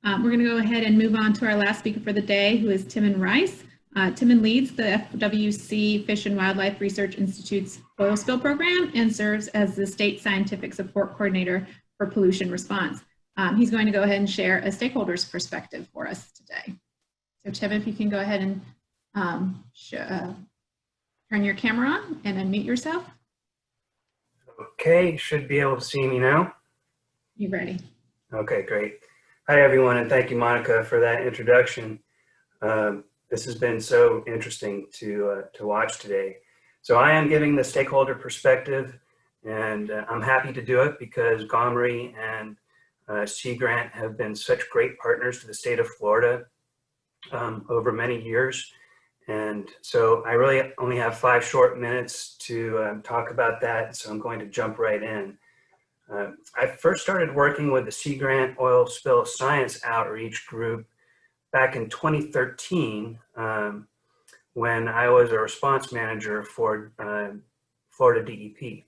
We're going to go ahead and move on to our last speaker for the day, who is Timyn Rice. Timyn leads the FWC Fish and Wildlife Research Institute's oil spill program and serves as the state scientific support coordinator for pollution response. He's going to go ahead and share a stakeholder's perspective for us today. So Tim, if you can go ahead and turn your camera on and unmute yourself. Okay, should be able to see me now. You ready? Okay, great. Hi everyone, and thank you, Monica, for that introduction. This has been so interesting to watch today. So I am giving the stakeholder perspective, and I'm happy to do it because Gomery and Sea Grant have been such great partners to the state of Florida over many years. And so I really only have 5 short minutes to talk about that, so I'm going to jump right in. I first started working with the Sea Grant Oil Spill Science Outreach Group back in 2013 when I was a response manager for Florida DEP.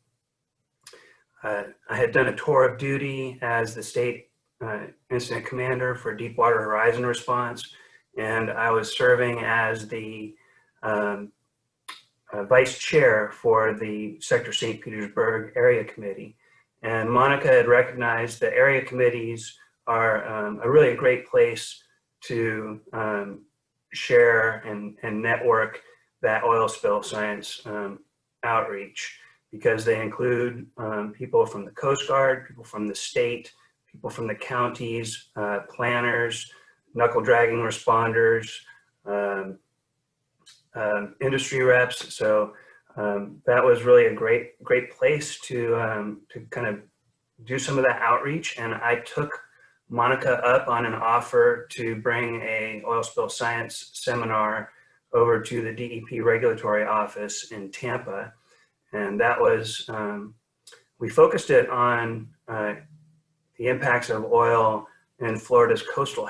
I had done a tour of duty as the state incident commander for Deepwater Horizon response, and I was serving as the vice chair for the Sector St. Petersburg Area Committee. And Monica had recognized that area committees are a really great place to share and network that oil spill science outreach, because they include people from the Coast Guard, people from the state, people from the counties, planners, knuckle dragging responders, industry reps. So that was really a great place to kind of do some of that outreach. And I took Monica up on an offer to bring a oil spill science seminar over to the DEP regulatory office in Tampa. And that was, we focused it on the impacts of oil in Florida's coastal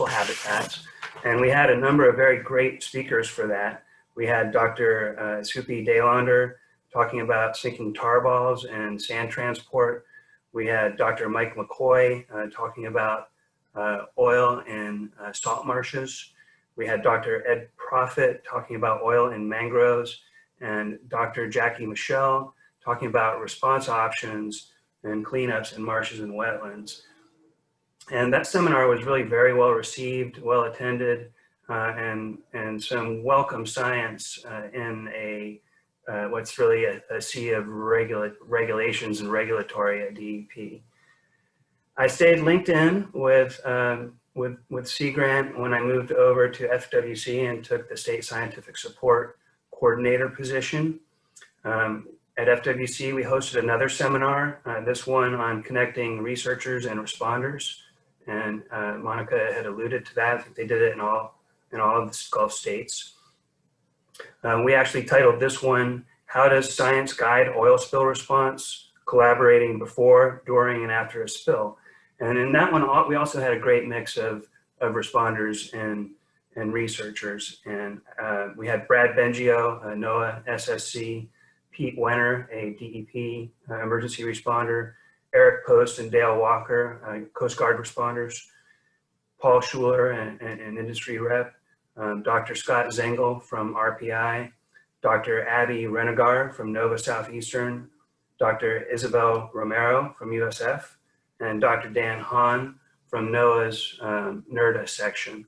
habitats. And we had a number of very great speakers for that. We had Dr. Supi Daylander talking about sinking tar balls and sand transport. We had Dr. Mike McCoy talking about oil in salt marshes. We had Dr. Ed Profit talking about oil in mangroves, and Dr. Jackie Michelle talking about response options and cleanups in marshes and wetlands. And that seminar was really very well received, well attended, and some welcome science in what's really a sea of regulations and regulatory at DEP. I stayed linked in with Sea Grant when I moved over to FWC and took the state scientific support coordinator position. At FWC, we hosted another seminar, this one on connecting researchers and responders. And Monica had alluded to that. I think they did it in all of the Gulf states. We actually titled this one, "How Does Science Guide Oil Spill Response? Collaborating Before, During, and After a Spill." And in that one, we also had a great mix of responders and researchers. And we had Brad Bengio, a NOAA SSC, Pete Wenner, a DEP emergency responder, Eric Post and Dale Walker, Coast Guard responders, Paul Schuler, an industry rep, Dr. Scott Zengel from RPI, Dr. Abby Renegar from NOVA Southeastern, Dr. Isabel Romero from USF, and Dr. Dan Hahn from NOAA's NERDA section.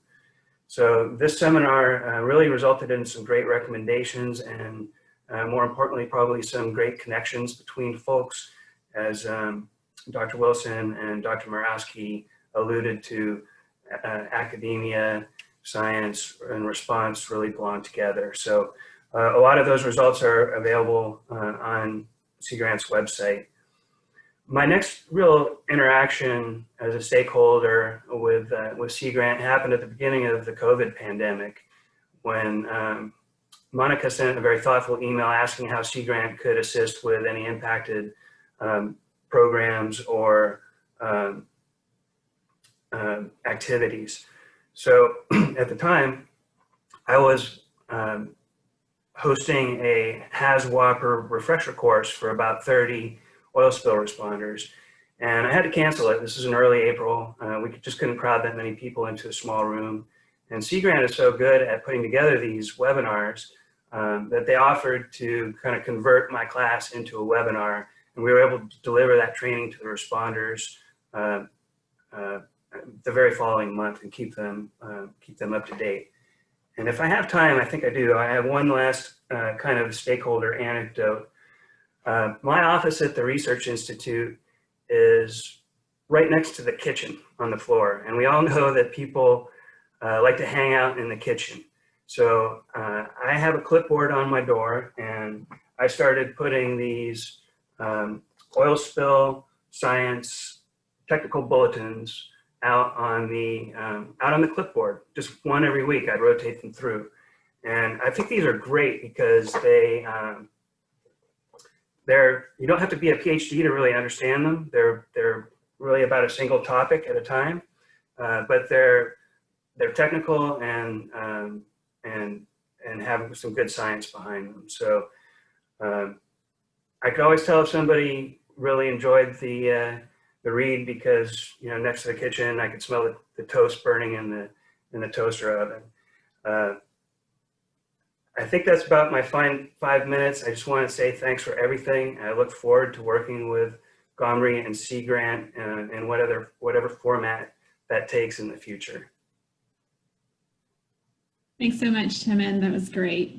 So this seminar really resulted in some great recommendations and more importantly, probably some great connections between folks, as Dr. Wilson and Dr. Murawski alluded to. Academia, science, and response really belong together. So a lot of those results are available on Sea Grant's website. My next real interaction as a stakeholder with Sea Grant happened at the beginning of the COVID pandemic, when Monica sent a very thoughtful email asking how Sea Grant could assist with any impacted programs or activities. So at the time, I was hosting a HAZWOPER refresher course for about 30 oil spill responders. And I had to cancel it. This is in early April. We just couldn't crowd that many people into a small room. And Sea Grant is so good at putting together these webinars that they offered to kind of convert my class into a webinar. And we were able to deliver that training to the responders the very following month and keep them up to date. And if I have time, I think I do, I have one last kind of stakeholder anecdote. My office at the Research Institute is right next to the kitchen on the floor. And we all know that people like to hang out in the kitchen. So I have a clipboard on my door, and I started putting these oil spill science technical bulletins out on the clipboard, just one every week. I'd rotate them through. And I think these are great because you don't have to be a PhD to really understand them. They're really about a single topic at a time, but they're technical and have some good science behind them. So I could always tell if somebody really enjoyed the read because, you know, next to the kitchen, I could smell the toast burning in the toaster oven. I think that's about my 5 minutes. I just want to say thanks for everything. I look forward to working with Gomri and Sea Grant in whatever format that takes in the future. Thanks so much, Timyn. That was great.